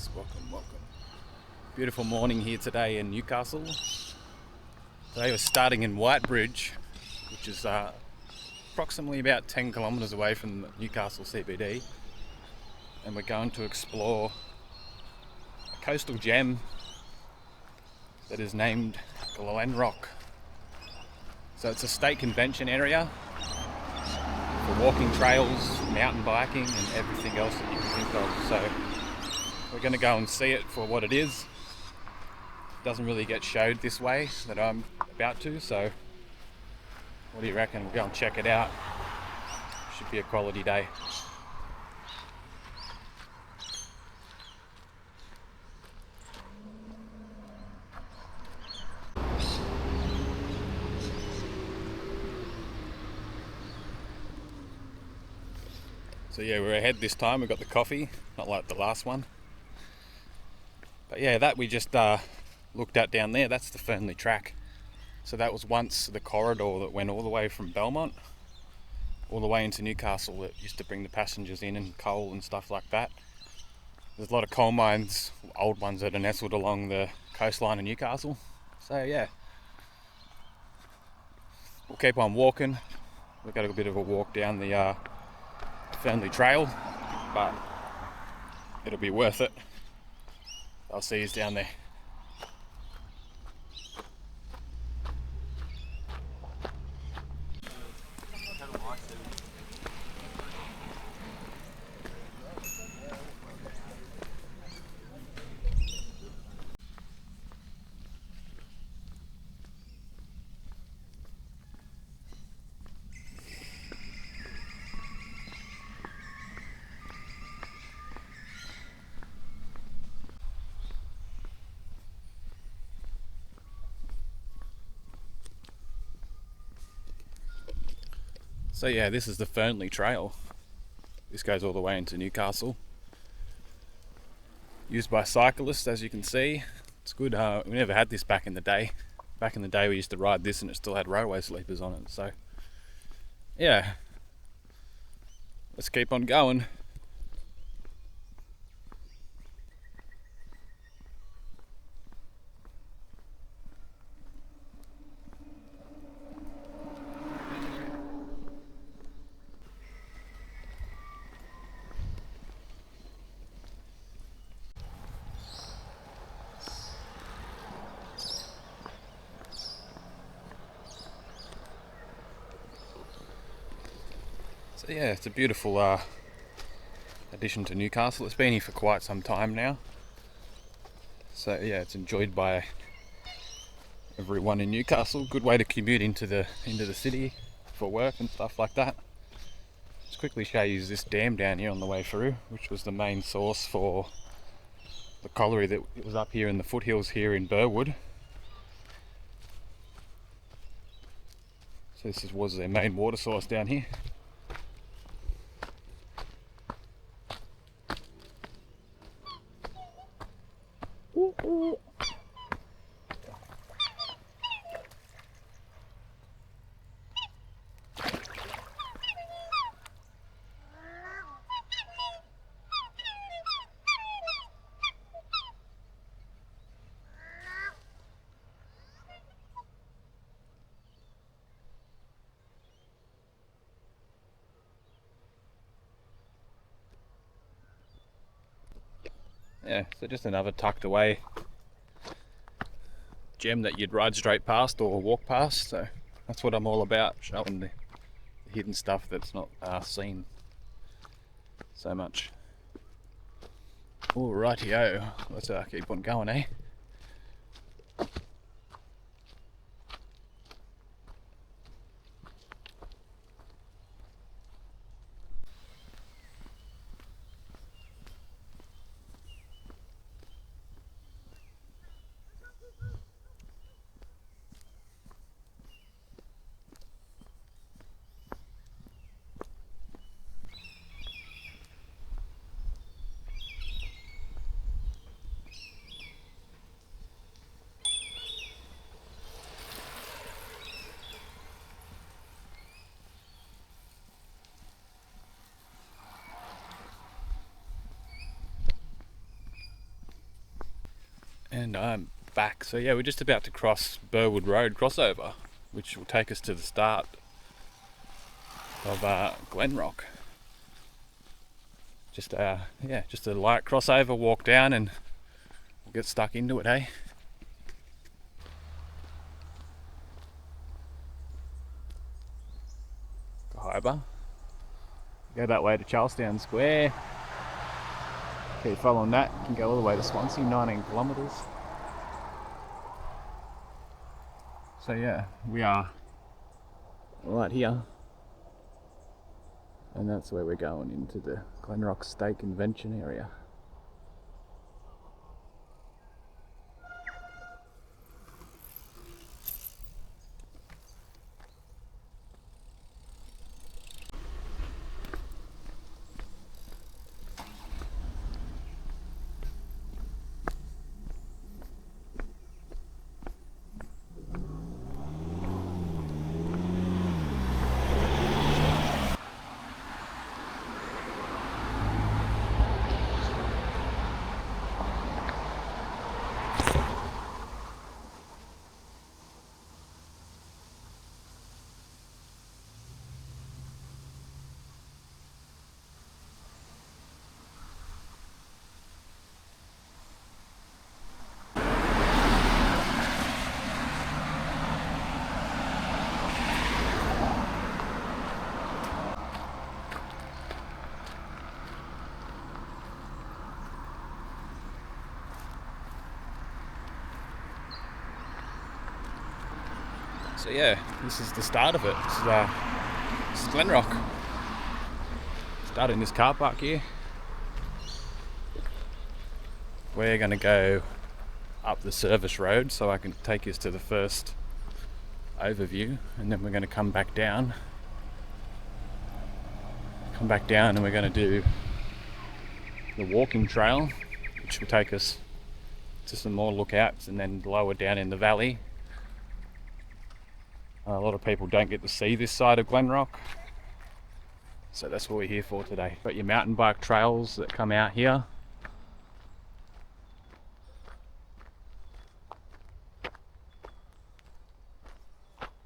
guys, welcome. Beautiful morning here today in Newcastle. Today we're starting in Whitebridge, which is approximately about 10 kilometres away from Newcastle CBD, and we're going to explore a coastal gem that is named Glenrock. So it's a state convention area for walking trails, mountain biking and everything else that you can think of. So we're going to go and see it for what it is. It doesn't really get showed this way that I'm about to, so what do you reckon? We'll go and check it out. Should be a quality day. So yeah, we're ahead this time. We got the coffee, not like the last one. But yeah, that we just looked at down there, that's the Fernley track. So that was once the corridor that went all the way from Belmont all the way into Newcastle that used to bring the passengers in and coal and stuff like that. There's a lot of coal mines, old ones that are nestled along the coastline of Newcastle. So yeah, we'll keep on walking. We've got a bit of a walk down the Fernley Trail, but it'll be worth it. I'll see you down there. So yeah, this is the Fernley Trail. This goes all the way into Newcastle. Used by cyclists, as you can see. It's good. We never had this back in the day. Back in the day we used to ride this and it still had railway sleepers on it. So yeah, let's keep on going. So yeah, it's a beautiful addition to Newcastle. It's been here for quite some time now. So yeah, it's enjoyed by everyone in Newcastle. Good way to commute into the city for work and stuff like that. Let's quickly show you this dam down here on the way through, which was the main source for the colliery that was up here in the foothills here in Burwood. So this was their main water source down here. Yeah, so just another tucked away gem that you'd ride straight past or walk past. So that's what I'm all about, showing the hidden stuff that's not seen so much. Alrightio, let's keep on going, eh? And I'm back. So yeah, we're just about to cross Burwood Road crossover, which will take us to the start of Glenrock. Just a light crossover, walk down and we'll get stuck into it, eh? Hyber. Go that way to Charlestown Square. Keep following that, you can go all the way to Swansea, 19 kilometres. So yeah, we are right here. And that's where we're going, into the Glenrock Steak Convention area. So yeah, this is the start of it. This is Glenrock. Starting this car park here. We're going to go up the service road so I can take us to the first overview, and then we're going to come back down and we're going to do the walking trail, which will take us to some more lookouts, and then lower down in the valley. A lot of people don't get to see this side of Glenrock, so that's what we're here for today. Got your mountain bike trails that come out here.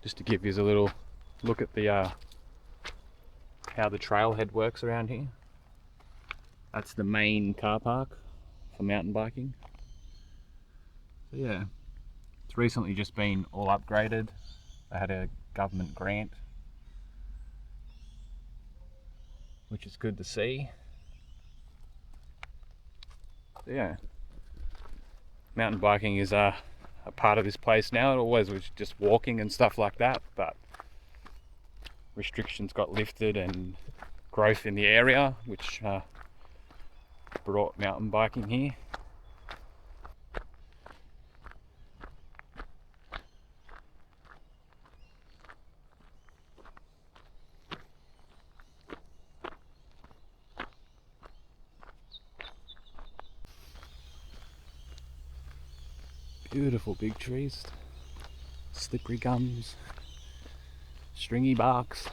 Just to give you a little look at the how the trailhead works around here. That's the main car park for mountain biking. So yeah, it's recently just been all upgraded. They had a government grant, which is good to see. So yeah, mountain biking is a part of this place now. It always was just walking and stuff like that, but restrictions got lifted and growth in the area, which brought mountain biking here. Beautiful big trees, slippery gums, stringy barks.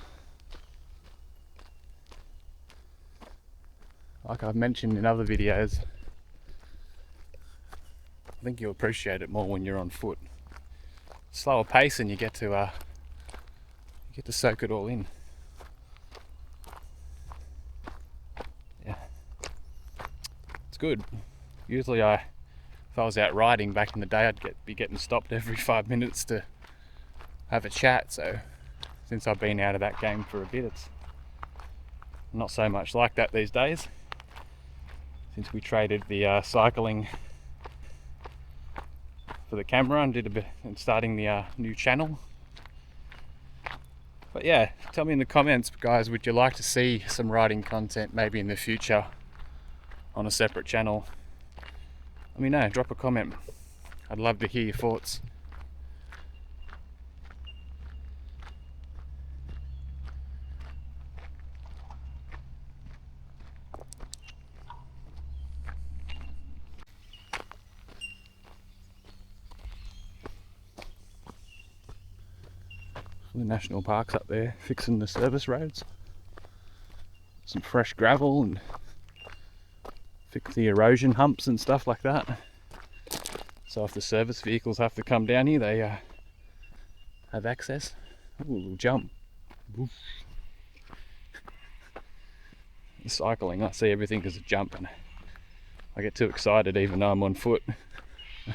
Like I've mentioned in other videos, I think you'll appreciate it more when you're on foot. Slower pace and you get to soak it all in. Yeah, it's good. Usually if I was out riding back in the day, I'd be getting stopped every 5 minutes to have a chat. So since I've been out of that game for a bit, it's not so much like that these days, since we traded the cycling for the camera and did a bit and starting the new channel. But yeah, tell me in the comments, guys, would you like to see some riding content maybe in the future on a separate channel? Let me know, drop a comment. I'd love to hear your thoughts. The national parks up there fixing the service roads. Some fresh gravel and fix the erosion humps and stuff like that. So if the service vehicles have to come down here, they have access. Ooh, a little jump. Oof. Cycling, I see everything as a jump and I get too excited even though I'm on foot. I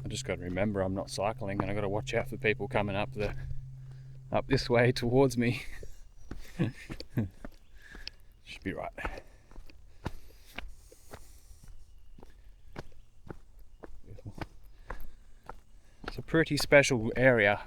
just got to remember I'm not cycling, and I got to watch out for people coming up this way towards me. Should be right. It's a pretty special area.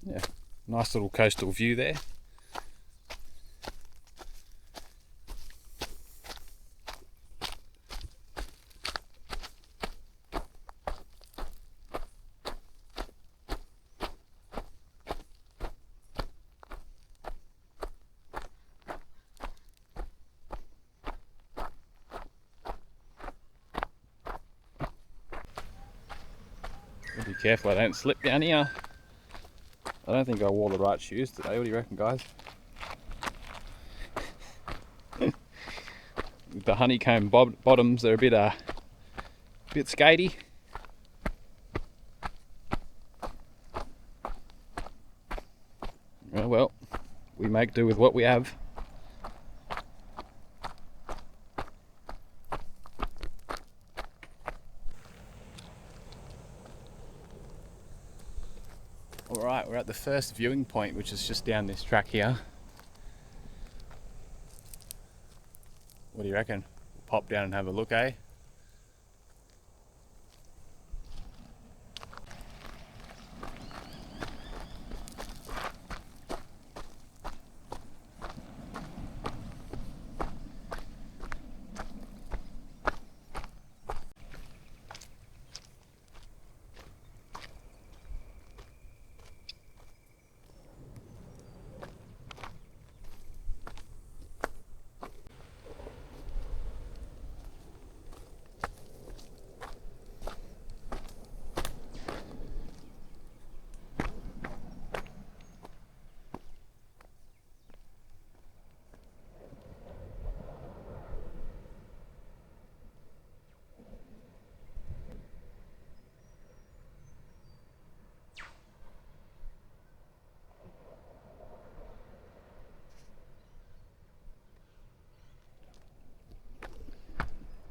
Yeah, nice little coastal view there. Be careful I don't slip down here. I don't think I wore the right shoes today. What do you reckon, guys? The honeycomb bottoms are a bit skatey. Oh, well, we make do with what we have. Alright, we're at the first viewing point, which is just down this track here. What do you reckon? We'll pop down and have a look, eh?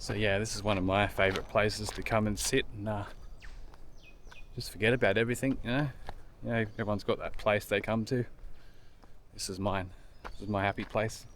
So yeah, this is one of my favourite places to come and sit and just forget about everything, you know. You know, everyone's got that place they come to. This is mine. This is my happy place.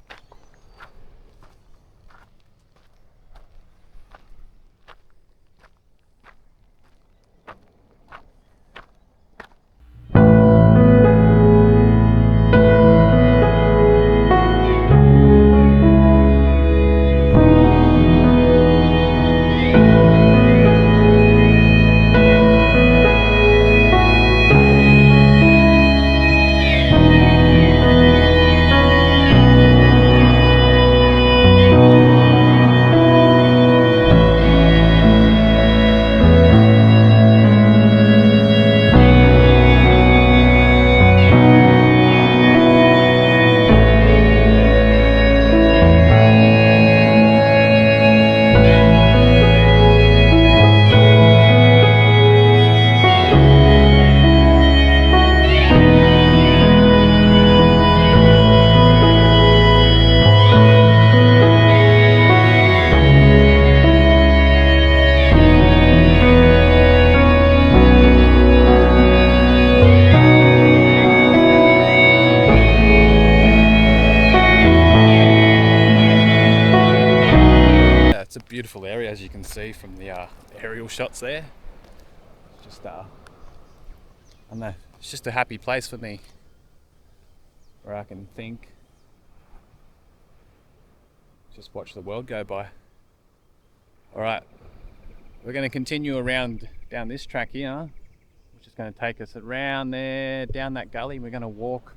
It's a beautiful area, as you can see from the aerial shots there. Just I don't know, it's just a happy place for me, where I can think, just watch the world go by. Alright, we're going to continue around down this track here, which is going to take us around there, down that gully. We're going to walk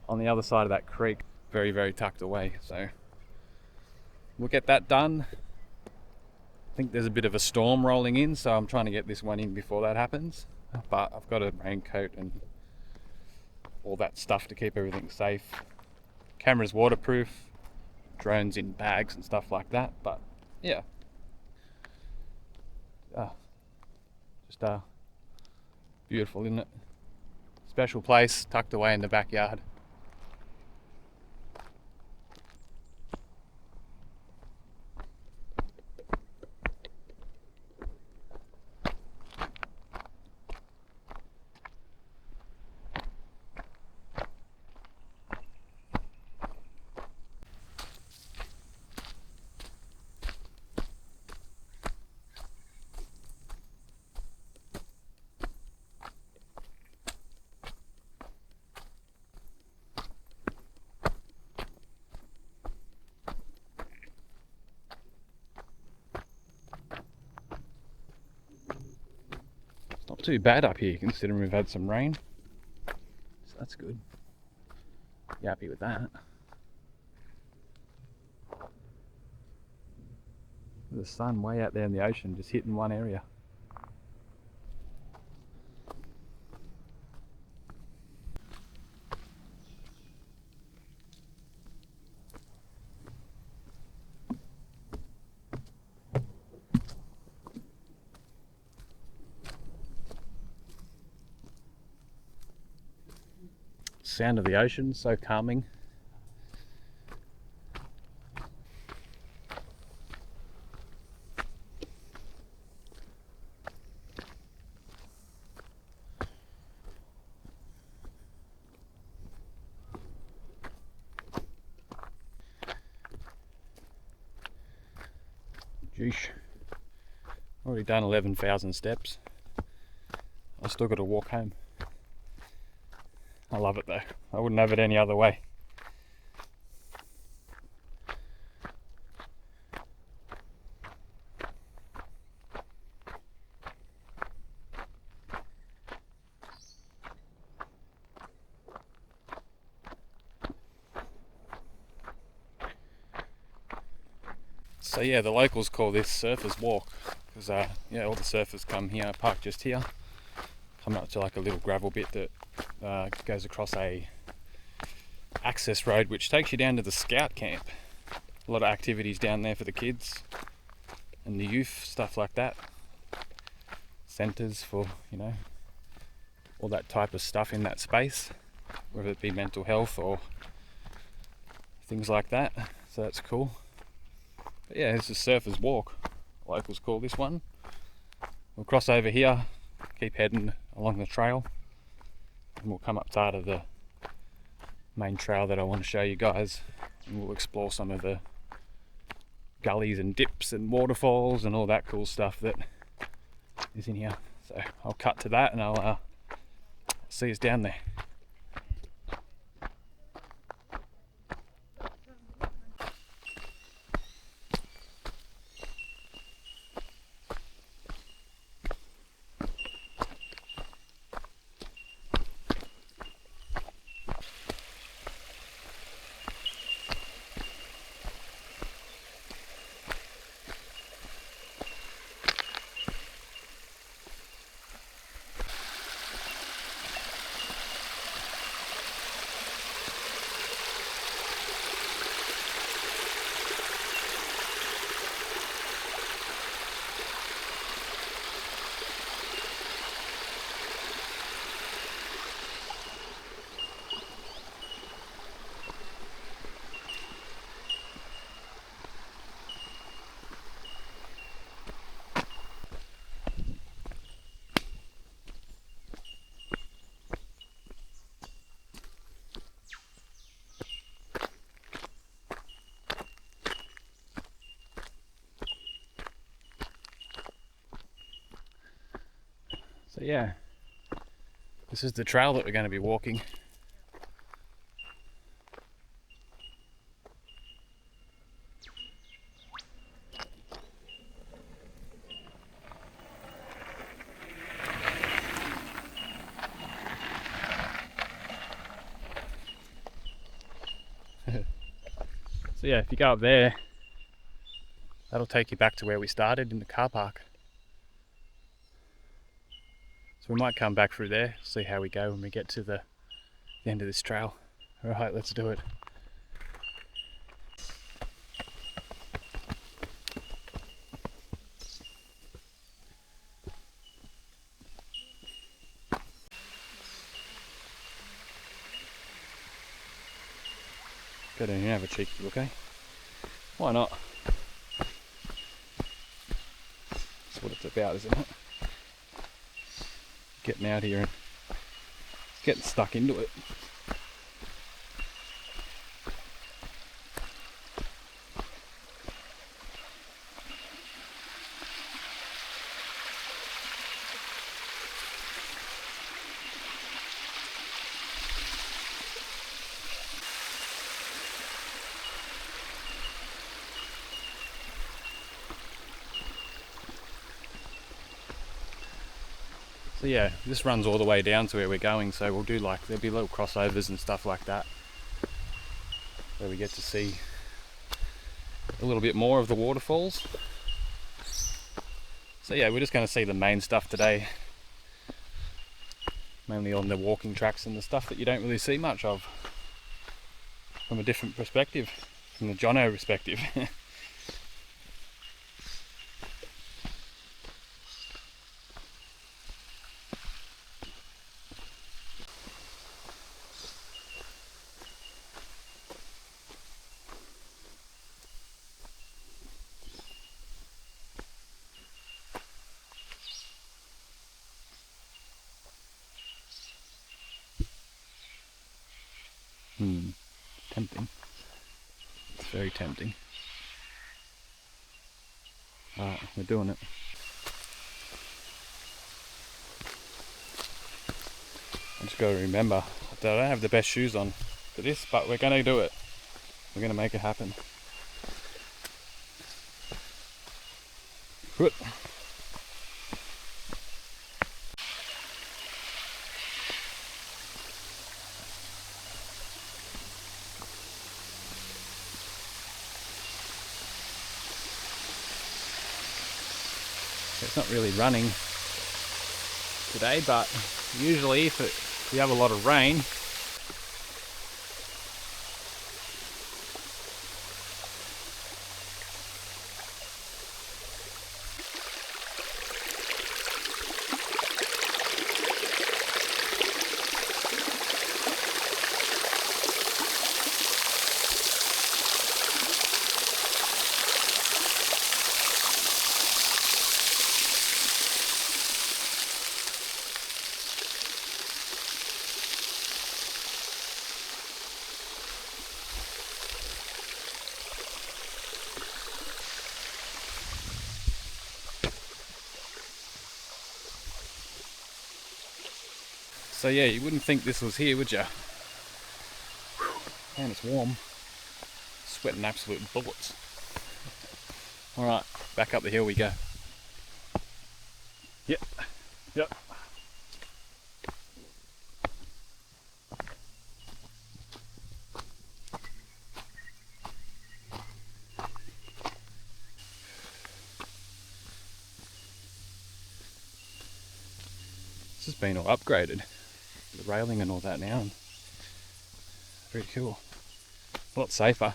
on the other side of that creek, very, very tucked away. So we'll get that done. I think there's a bit of a storm rolling in, so I'm trying to get this one in before that happens. But I've got a raincoat and all that stuff to keep everything safe. Camera's waterproof, drones in bags and stuff like that. But yeah, just beautiful, isn't it? Special place tucked away in the backyard. Not too bad up here considering we've had some rain, so that's good. Be happy with that. The sun way out there in the ocean, just hitting one area. Sound of the ocean, so calming. Jeesh, already done 11,000 steps. I've still got to walk home. I love it though. I wouldn't have it any other way. So yeah, the locals call this Surfers Walk because yeah, all the surfers come here, park just here, come up to like a little gravel bit that goes across a access road which takes you down to the scout camp. A lot of activities down there for the kids and the youth, stuff like that. Centres for, you know, all that type of stuff in that space, whether it be mental health or things like that. So that's cool. But yeah, it's a Surfers Walk, locals call this one. We'll cross over here, keep heading along the trail, and we'll come up to part of the main trail that I want to show you guys, and we'll explore some of the gullies and dips and waterfalls and all that cool stuff that is in here. So I'll cut to that and I'll see us down there. So yeah, this is the trail that we're going to be walking. So yeah, if you go up there, that'll take you back to where we started in the car park. So we might come back through there, see how we go when we get to the end of this trail. Alright, let's do it. Go down here and have a cheeky look, eh? Why not? That's what it's about, isn't it? Getting out here and getting stuck into it. So yeah, this runs all the way down to where we're going, so we'll do like, there'll be little crossovers and stuff like that, where we get to see a little bit more of the waterfalls. So yeah, we're just going to see the main stuff today, mainly on the walking tracks and the stuff that you don't really see much of from a different perspective, from the Jono perspective. Tempting. It's very tempting. Alright, we're doing it. I just got to remember that I don't have the best shoes on for this, but we're going to do it. We're going to make it happen. Good. It's not really running today, but usually if you have a lot of rain, so yeah, you wouldn't think this was here, would you? Man, it's warm. Sweating absolute bullets. Alright, back up the hill we go. Yep. This has been all upgraded. The railing and all that now. Very cool. A lot safer.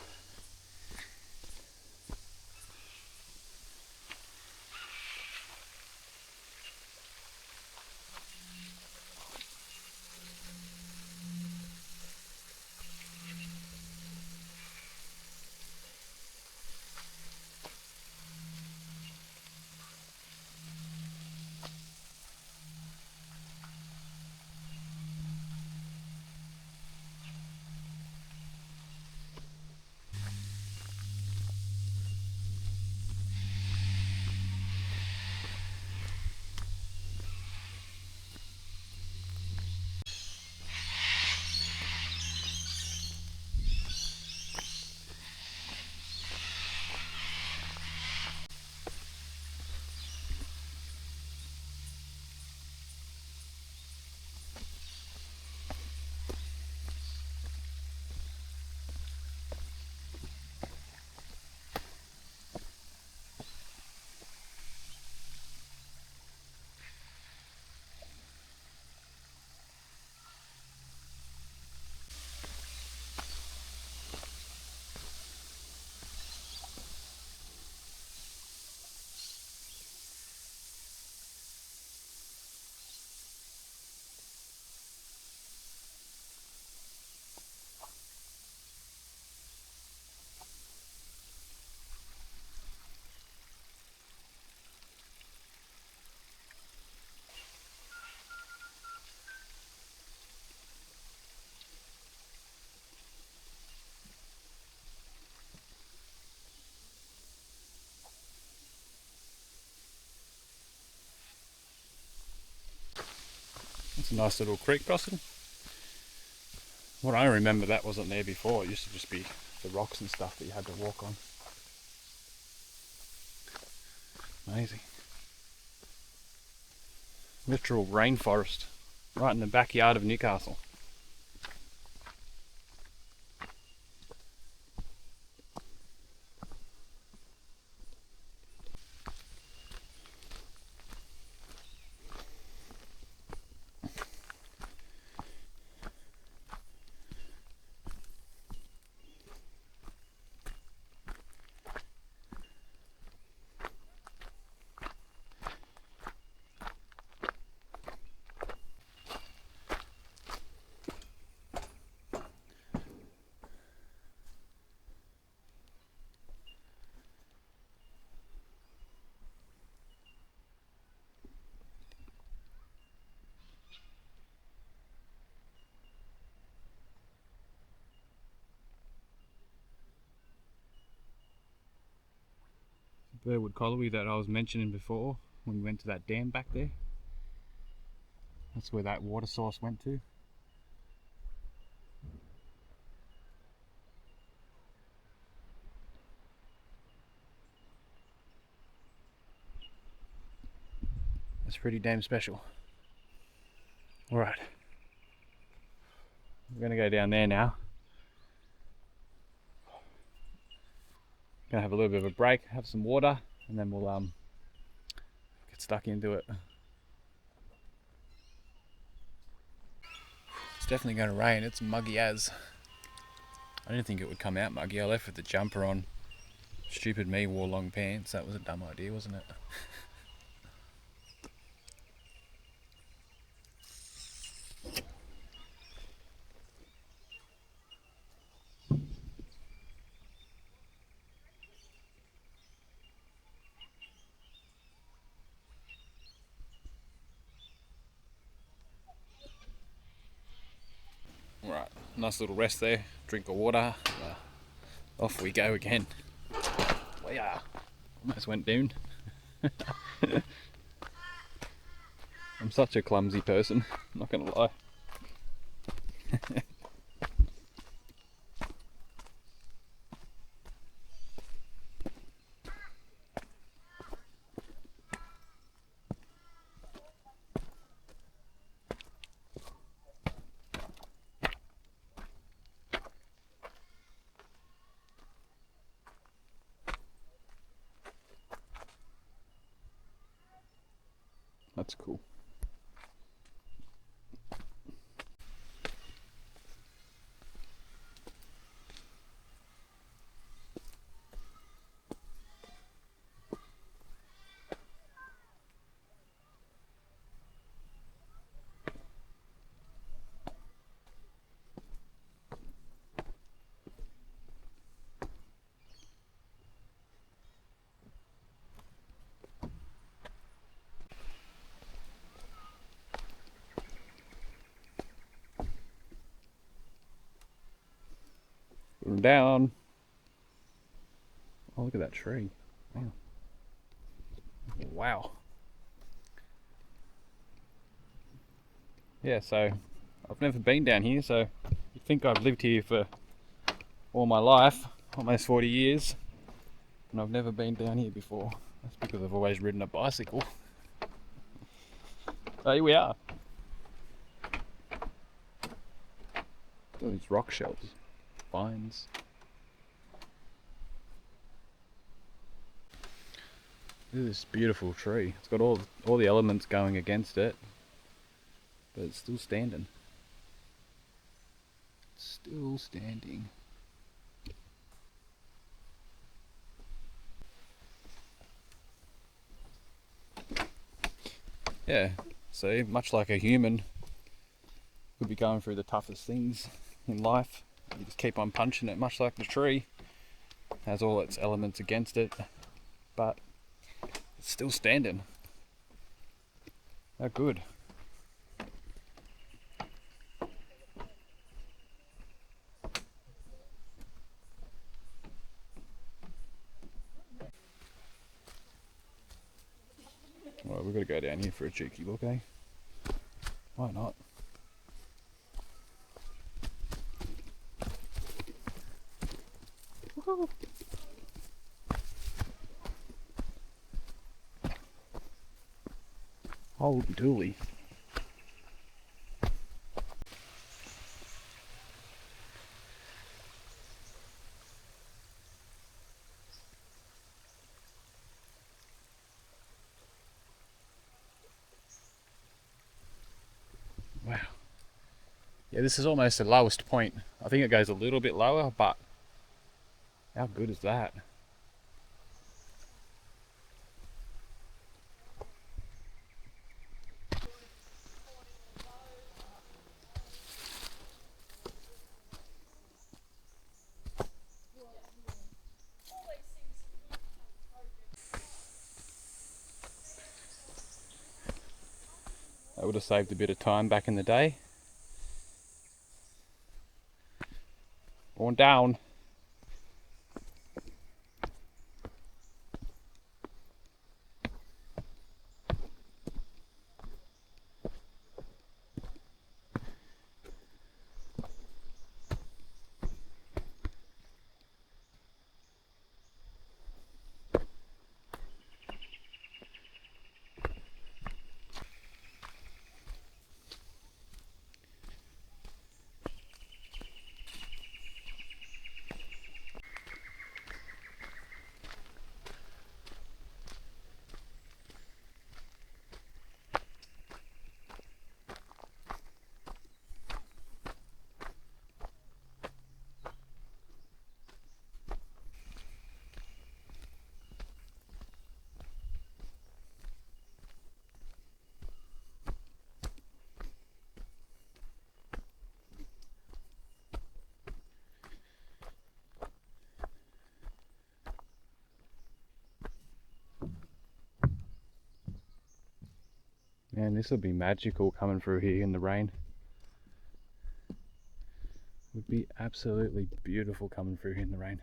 It's a nice little creek crossing. What I remember, that wasn't there before. It used to just be the rocks and stuff that you had to walk on. Amazing. Literal rainforest right in the backyard of Newcastle. Birdwood colliery that I was mentioning before when we went to that dam back there. That's where that water source went to. That's pretty damn special. Alright, we're going to go down there now. Gonna have a little bit of a break, have some water, and then we'll get stuck into it. It's definitely going to rain. It's muggy as. I didn't think it would come out muggy. I left with the jumper on. Stupid me wore long pants. That was a dumb idea, wasn't it? Right, nice little rest there. Drink of water. Off we go again. We are. Almost went down. I'm such a clumsy person, I'm not gonna lie. That's cool. Put them down. Oh, look at that tree. Wow. Wow. Yeah, so I've never been down here, so you think I've lived here for all my life, almost 40 years, and I've never been down here before. That's because I've always ridden a bicycle. So here we are. All these rock shells, vines. Look at this beautiful tree. It's got all the elements going against it, but it's still standing. It's still standing. Yeah, so much like a human, could be going through the toughest things in life. You just keep on punching it, much like the tree. Has all its elements against it, but it's still standing. How good. Well, we've got to go down here for a cheeky look, eh? Why not? Woo-hoo. Holy dooly. Wow. Yeah, this is almost the lowest point. I think it goes a little bit lower, but how good is that? That would have saved a bit of time back in the day. Going down. Man, this would be magical coming through here in the rain. Would be absolutely beautiful coming through here in the rain.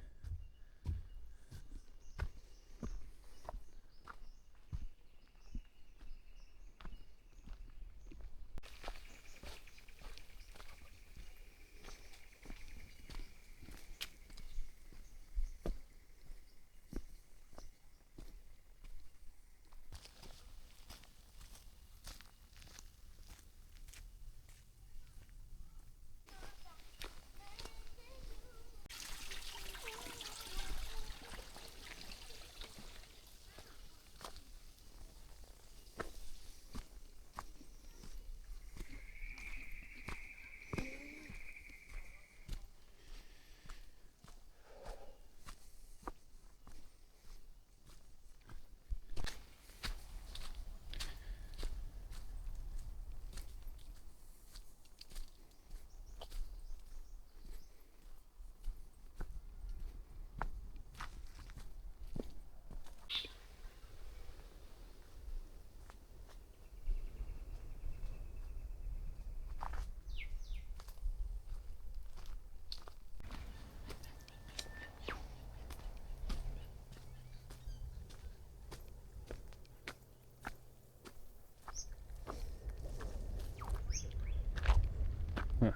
Huh.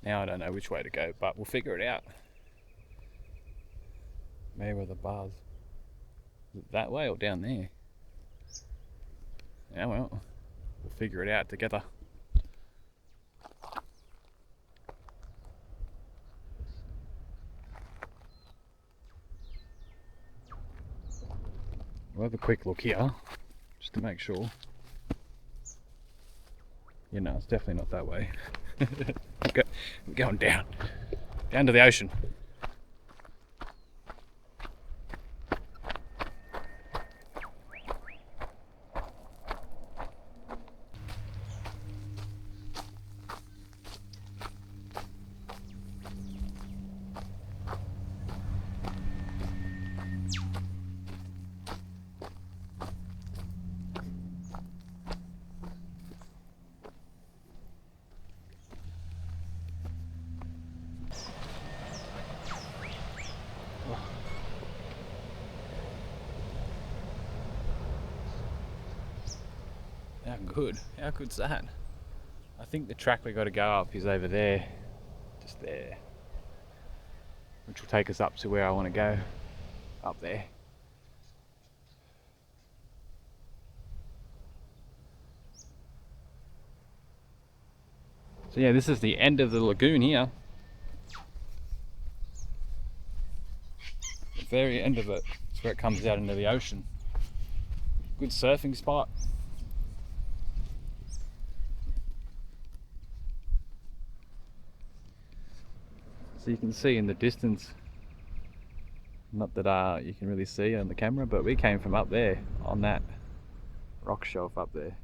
Now I don't know which way to go, but we'll figure it out. Maybe with the bars. That way or down there? Yeah, well, we'll figure it out together. We'll have a quick look here, just to make sure. Yeah, no, it's definitely not that way. We're going down to the ocean. good. How good's that? I think the track we got to go up is over there. Just there. Which will take us up to where I want to go. Up there. So yeah, this is the end of the lagoon here. The very end of it. It's where it comes out into the ocean. Good surfing spot. So you can see in the distance, not that you can really see on the camera, but we came from up there on that rock shelf up there.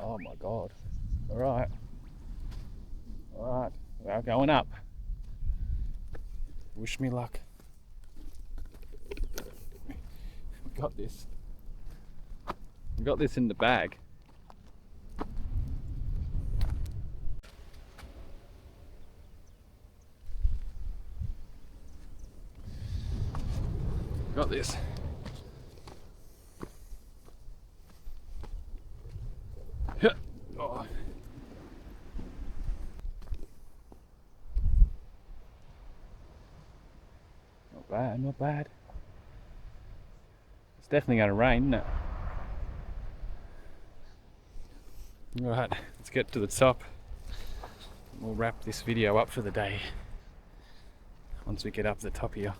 Oh my God. Alright. Alright. We're going up. Wish me luck. We got this. We got this in the bag. Got this. Oh. Not bad, not bad. It's definitely going to rain, isn't it? Alright, let's get to the top. We'll wrap this video up for the day once we get up the top here.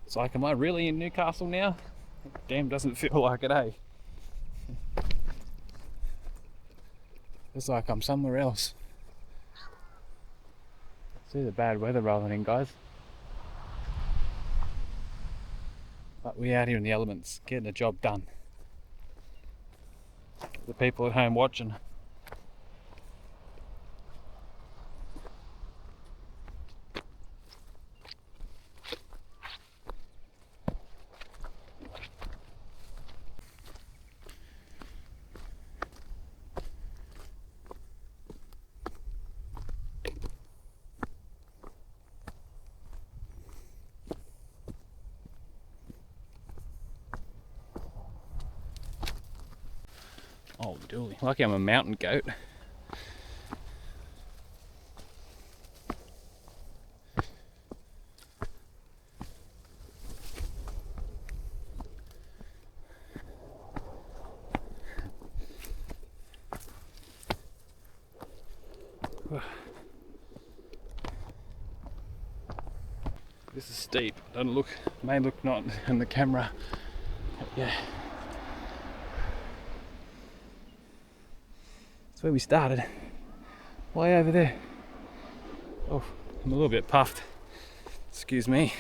It's like, am I really in Newcastle now? Damn, doesn't feel like it, eh? It's like I'm somewhere else. See the bad weather rolling in, guys. But we're out here in the elements, getting the job done. The people at home watching. Oh, dooly. Lucky I'm a mountain goat. This is steep. Doesn't look, may look not in the camera. But yeah. That's where we started. Way over there. Oh, I'm a little bit puffed. Excuse me.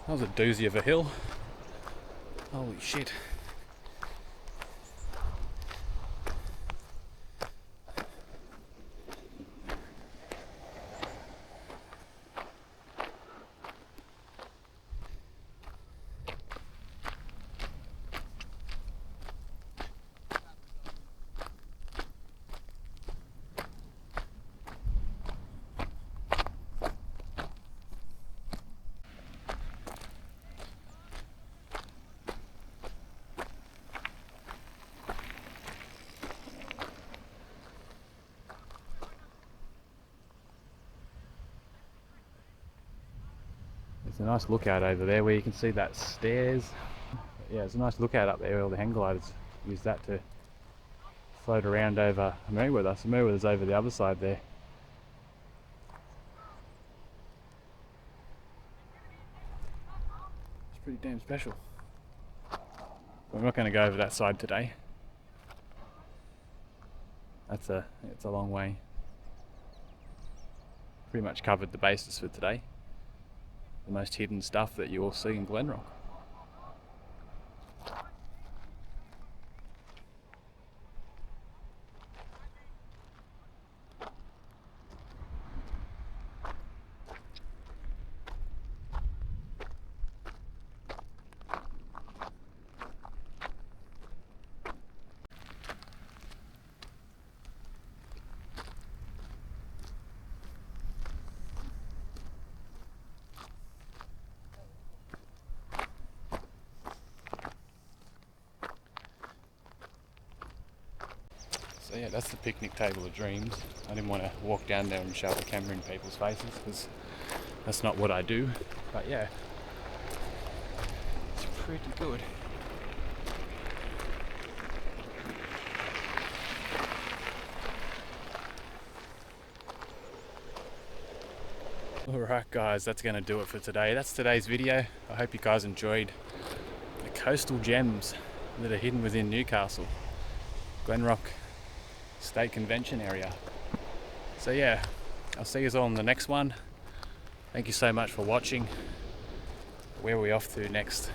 That was a doozy of a hill. Holy shit. It's a nice lookout over there where you can see that stairs. Yeah, it's a nice lookout up there where all the hang gliders use that to float around over Merewether. So Merewether's over the other side there. It's pretty damn special. But I'm not going to go over that side today. It's a long way. Pretty much covered the bases for today. The most hidden stuff that you will see in Glenrock. So yeah, that's the picnic table of dreams. I didn't want to walk down there and shove the camera in people's faces because that's not what I do. But yeah, it's pretty good. Alright guys, that's going to do it for today. That's today's video. I hope you guys enjoyed the coastal gems that are hidden within Newcastle. Glenrock State Convention area. So yeah, I'll see you all in the next one. Thank you so much for watching. Where are we off to next?